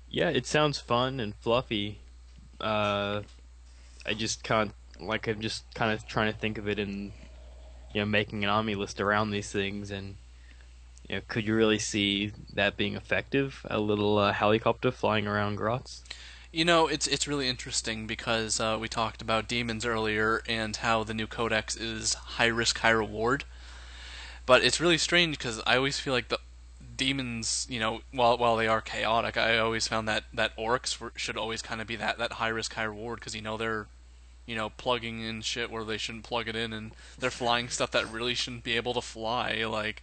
[SPEAKER 2] Yeah, it sounds fun and fluffy. I just can't like I'm just kind of trying to think of it in making an army list around these things and could you really see that being effective? A little helicopter flying around grots?
[SPEAKER 1] You know, it's really interesting because we talked about demons earlier and how the new codex is high risk, high reward. But it's really strange because I always feel like the demons, while they are chaotic, I always found that orcs should always kind of be that high risk, high reward because they're plugging in shit where they shouldn't plug it in, and they're flying stuff that really shouldn't be able to fly. Like,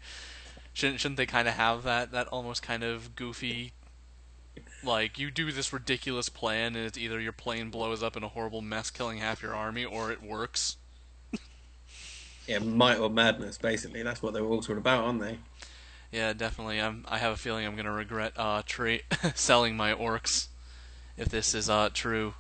[SPEAKER 1] shouldn't they kind of have that almost kind of goofy, like, you do this ridiculous plan and it's either your plane blows up in a horrible mess killing half your army or it works.
[SPEAKER 3] Yeah, might or madness, basically. That's what they were all sort of about, aren't they?
[SPEAKER 1] Yeah, definitely. I have a feeling I'm gonna regret selling my orcs if this is true.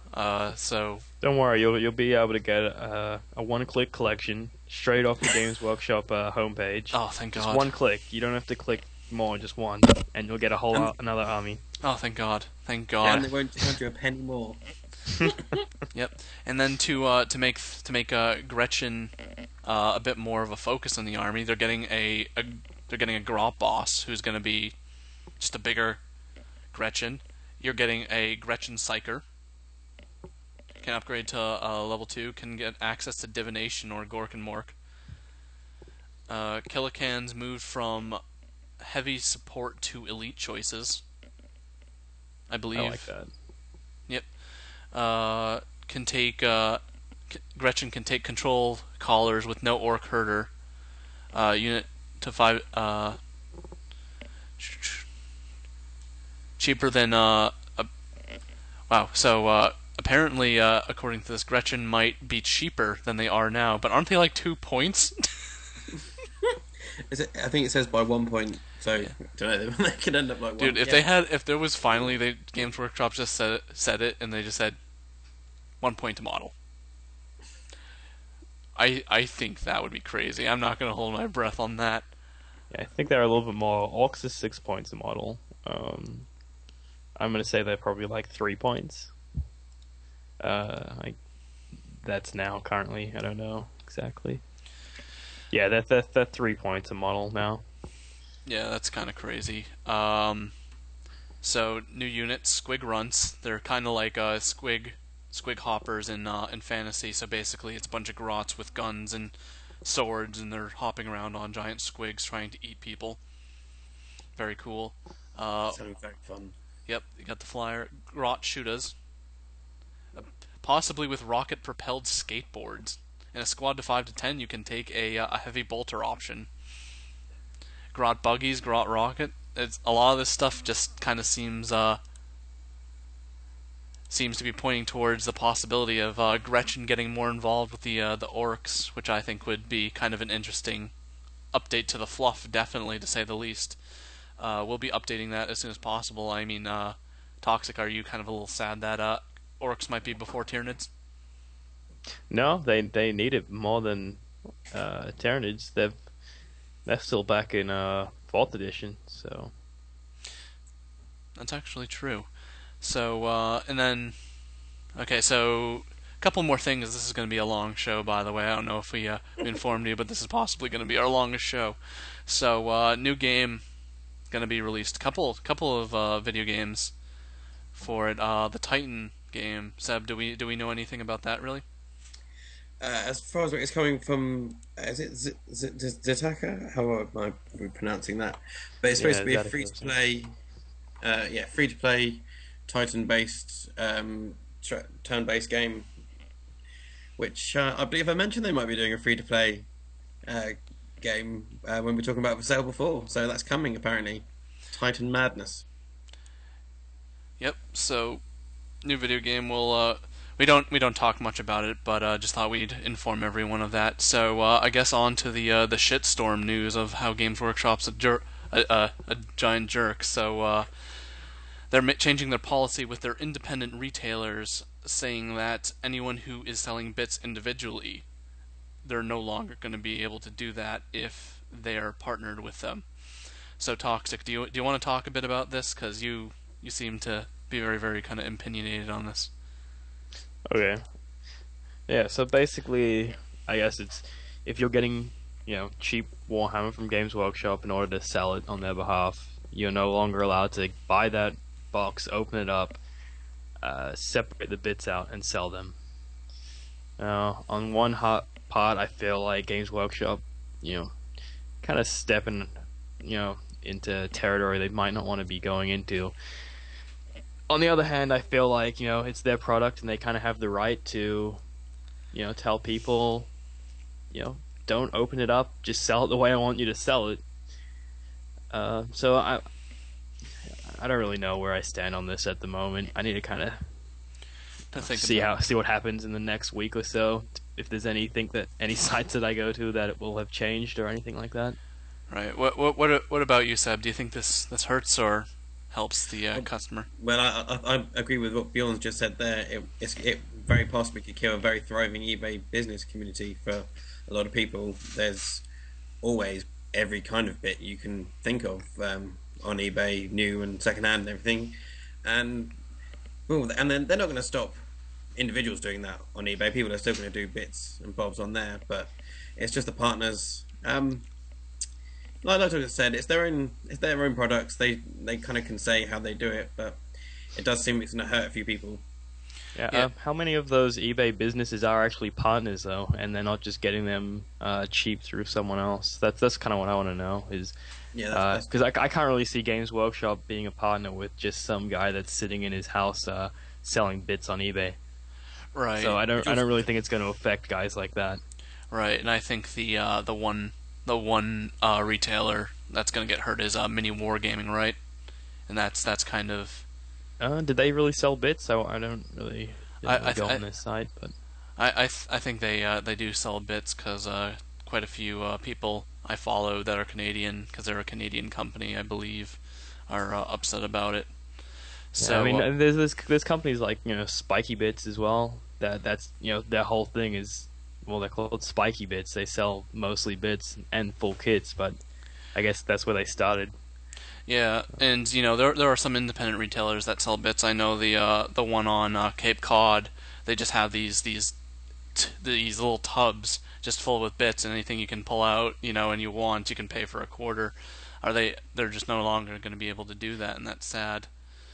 [SPEAKER 1] So
[SPEAKER 2] Don't worry, you'll be able to get a one-click collection straight off the Games Workshop homepage.
[SPEAKER 1] oh, thank
[SPEAKER 2] Just
[SPEAKER 1] God.
[SPEAKER 2] one click. You don't have to click more, just one, and you'll get a whole another army.
[SPEAKER 1] Oh, thank God. Thank
[SPEAKER 3] Yeah, and
[SPEAKER 1] God.
[SPEAKER 3] they won't charge you a penny more.
[SPEAKER 1] Yep. And then to make Gretchen a bit more of a focus in the army. They're getting a Grot boss who's going to be just a bigger Gretchen. You're getting a Gretchen Psyker. Can upgrade to level 2. Can get access to Divination or Gork and Mork. Killican's moved from heavy support to elite choices, I
[SPEAKER 2] I like
[SPEAKER 1] believe.
[SPEAKER 2] that.
[SPEAKER 1] Yep. Can take Gretchen can take control callers with no orc herder. Unit to 5. Cheaper than wow. So apparently, according to this, Gretchen might be cheaper than they are now. But aren't they like 2 points?
[SPEAKER 3] Is it? I think it says by 1 point. So
[SPEAKER 1] Yeah.
[SPEAKER 3] I don't know. They could end up like
[SPEAKER 1] Dude,
[SPEAKER 3] one.
[SPEAKER 1] if
[SPEAKER 3] Yeah.
[SPEAKER 1] if there was finally the Games Workshop just said it, and they just said 1 point to model. I think that would be crazy. I'm not gonna hold my breath on that.
[SPEAKER 2] Yeah, I think they're a little bit more. Orcs is 6 points a model. I'm gonna say they're probably like 3 points. Like that's now currently. I don't know exactly. Yeah, they're 3 points a model now.
[SPEAKER 1] Yeah, that's kind of crazy. So new units, Squig Runts. They're kind of like Squig Hoppers in fantasy. So basically, it's a bunch of grots with guns and swords, and they're hopping around on giant squigs trying to eat people. Very cool.
[SPEAKER 3] Sounding very fun.
[SPEAKER 1] Yep, you got the flyer. Grot Shooters, possibly with rocket-propelled skateboards. In a squad to 5 to 10, you can take a heavy bolter option. Grot Buggies, Grot Rocket. It's a lot of this stuff just kind of seems to be pointing towards the possibility of Gretchen getting more involved with the orcs, which I think would be kind of an interesting update to the fluff, definitely to say the least. We'll be updating that as soon as possible. I mean, Toxic, are you kind of a little sad that orcs might be before Tyranids?
[SPEAKER 2] No, they need it more than Tyranids. They're still back in fourth edition, so
[SPEAKER 1] That's actually true. So, and then, okay, so a couple more things. This is going to be a long show, by the way. I don't know if we informed you, but this is possibly going to be our longest show. So, new game going to be released. Couple of video games for it. The Titan game. Seb, do we know anything about that really?
[SPEAKER 3] As far as it's coming from, is it Zitaka? How am I pronouncing that? But it's supposed
[SPEAKER 2] yeah,
[SPEAKER 3] to be a
[SPEAKER 2] Zedek
[SPEAKER 3] free
[SPEAKER 2] or
[SPEAKER 3] to
[SPEAKER 2] something.
[SPEAKER 3] play, free to play, Titan-based, turn-based game. Which I believe I mentioned they might be doing a free to play uh, game when we were talking about for sale before. So that's coming apparently. Titan Madness.
[SPEAKER 1] Yep. So, new video game. We don't talk much about it, but just thought we'd inform everyone of that. So I guess on to the shitstorm news of how Games Workshop's a giant jerk. So they're changing their policy with their independent retailers, saying that anyone who is selling bits individually, they're no longer going to be able to do that if they are partnered with them. So Toxic, do you want to talk a bit about this? Because you seem to be very kind of opinionated on this.
[SPEAKER 2] Okay. Yeah, so basically, I guess it's if you're getting, cheap Warhammer from Games Workshop in order to sell it on their behalf, you're no longer allowed to buy that box, open it up, separate the bits out, and sell them. Now, on one part, I feel like Games Workshop, kind of stepping, into territory they might not want to be going into. On the other hand, I feel like, it's their product and they kind of have the right to, tell people, you know, don't open it up, just sell it the way I want you to sell it. So I don't really know where I stand on this at the moment. I need to kind of
[SPEAKER 1] To think
[SPEAKER 2] see what happens in the next week or so. If there's any sites that I go to that it will have changed or anything like that.
[SPEAKER 1] right. What about you, Seb? Do you think this hurts or helps the customer?
[SPEAKER 3] Well, I agree with what Bjorn's just said there. It very possibly could kill a very thriving eBay business community for a lot of people. There's always every kind of bit you can think of on eBay, new and secondhand and everything. And well, and then they're not going to stop individuals doing that on eBay. People are still going to do bits and bobs on there, but It's just the partners. Like I said, it's their own products. They kind of can say how they do it, but it does seem it's going to hurt a few people.
[SPEAKER 2] Yeah,
[SPEAKER 1] Yeah,
[SPEAKER 2] how many of those eBay businesses are actually partners though, and they're not just getting them cheap through someone else? That's kind of what I want to know. Is
[SPEAKER 3] Yeah, that's
[SPEAKER 2] because I can't really see Games Workshop being a partner with just some guy that's sitting in his house selling bits on eBay. So
[SPEAKER 1] right,
[SPEAKER 2] I
[SPEAKER 3] just
[SPEAKER 2] don't really think it's going to affect guys like that.
[SPEAKER 1] right. And I think the one retailer that's gonna get hurt is Mini Wargaming, right? And that's kind of
[SPEAKER 2] Did they really sell bits? I don't really didn't
[SPEAKER 1] I
[SPEAKER 2] really
[SPEAKER 1] I
[SPEAKER 2] go
[SPEAKER 1] th-
[SPEAKER 2] on this site, but
[SPEAKER 1] I think they do sell bits because quite a few people I follow that are Canadian because they're a Canadian company, I believe, are upset about it.
[SPEAKER 2] yeah, I
[SPEAKER 1] So
[SPEAKER 2] mean, and there's companies like Spiky Bits as well. That's their whole thing is well they're called Spiky Bits. They sell mostly bits and full kits, but I guess that's where they started.
[SPEAKER 1] yeah, and there are some independent retailers that sell bits. I know the one on Cape Cod. They just have these little tubs just full with bits, and anything you can pull out, and you want, you can pay for a quarter. They're just no longer going to be able to do that, and that's sad.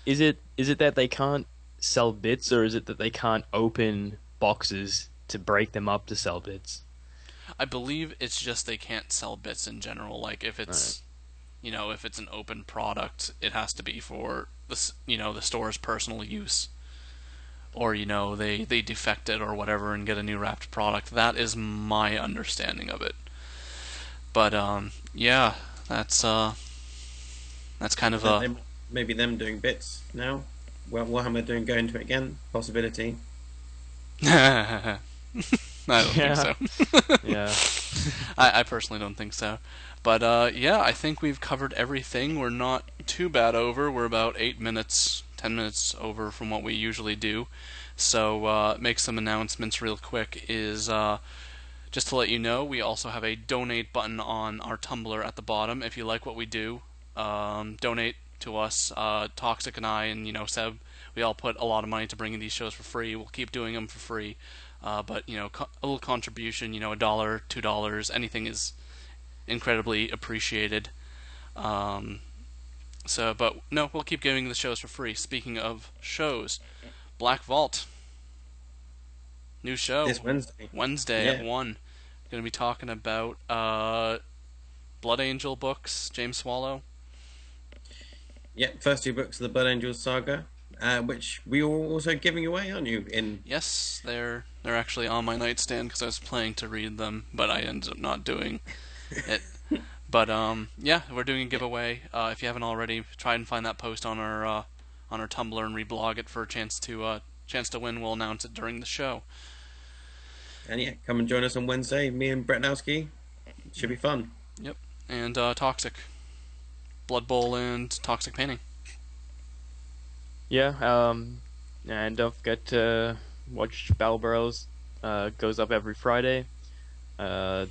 [SPEAKER 2] Is it that they can't sell bits, or is it that they can't open boxes to break them up to sell bits?
[SPEAKER 1] I believe it's just they can't sell bits in general. Like if
[SPEAKER 2] Right.
[SPEAKER 1] if it's an open product, it has to be for the store's personal use, or they defect it or whatever and get a new wrapped product. That is my understanding of it. But yeah, that's kind of
[SPEAKER 3] then
[SPEAKER 1] a
[SPEAKER 3] maybe them doing bits now. Well, Warhammer doing going to it again possibility.
[SPEAKER 1] I don't think
[SPEAKER 2] Yeah,
[SPEAKER 1] so.
[SPEAKER 2] yeah.
[SPEAKER 1] I personally don't think so. But yeah, I think we've covered everything. We're not too bad over. We're about 8 minutes, 10 minutes over from what we usually do. So make some announcements real quick. Is just to let you know, we also have a donate button on our Tumblr at the bottom. If you like what we do, donate to us. Toxic and I and Seb, we all put a lot of money to bringing these shows for free. We'll keep doing them for free. But a little contribution, $1, $2, anything is incredibly appreciated. Um, but no, we'll keep giving the shows for free. Speaking of shows, Black Vault, new show,
[SPEAKER 3] This Wednesday.
[SPEAKER 1] Wednesday at
[SPEAKER 3] Yeah,
[SPEAKER 1] 1. Going to be talking about Blood Angel books, James Swallow.
[SPEAKER 3] yeah. First two books of the Blood Angels saga, which we were also giving away, aren't you? In
[SPEAKER 1] Yes, they're actually on my nightstand because I was planning to read them, but I ended up not doing it. But yeah, we're doing a giveaway. If you haven't already, try and find that post on our Tumblr and reblog it for a chance to win. We'll announce it during the show.
[SPEAKER 3] and yeah, come and join us on Wednesday. Me and Bretnowski. Should be fun.
[SPEAKER 1] Yep, and Toxic Blood Bowl and Toxic Painting.
[SPEAKER 2] Yeah, and don't forget to watch Battle Burrows. Goes up every Friday. Uh,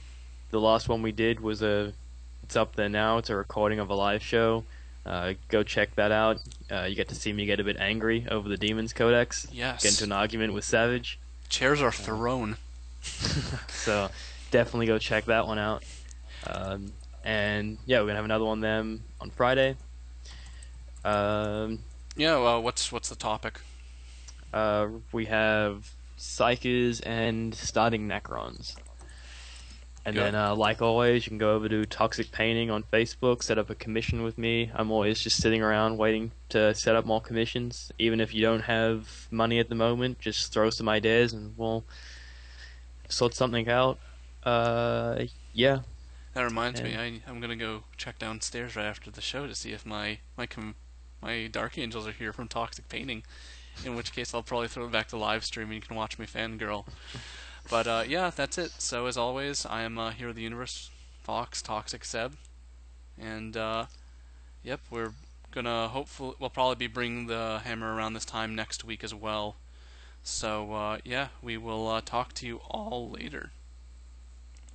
[SPEAKER 2] the last one we did was it's up there now. It's a recording of a live show. Go check that out. You get to see me get a bit angry over the Demons Codex. Get into
[SPEAKER 1] Yes,
[SPEAKER 2] an argument with Savage.
[SPEAKER 1] chairs are thrown.
[SPEAKER 2] So definitely go check that one out. And yeah, we're gonna have another one them on Friday. Um,
[SPEAKER 1] Yeah, well, what's the topic?
[SPEAKER 2] we have Psychers and starting Necrons. And
[SPEAKER 1] Good.
[SPEAKER 2] then, like always, you can go over to Toxic Painting on Facebook, set up a commission with me. I'm always just sitting around waiting to set up more commissions. Even if you don't have money at the moment, just throw some ideas and we'll sort something out. Yeah.
[SPEAKER 1] That reminds me,
[SPEAKER 2] And
[SPEAKER 1] I'm gonna go check downstairs right after the show to see if my Dark Angels are here from Toxic Painting. In which case, I'll probably throw it back to live stream and you can watch me fangirl. But yeah, that's it. So as always, I am here with the Universe Fox Toxic Seb, and yep, we're gonna hopefully we'll probably be bringing the hammer around this time next week as well. So yeah, we will talk to you all later.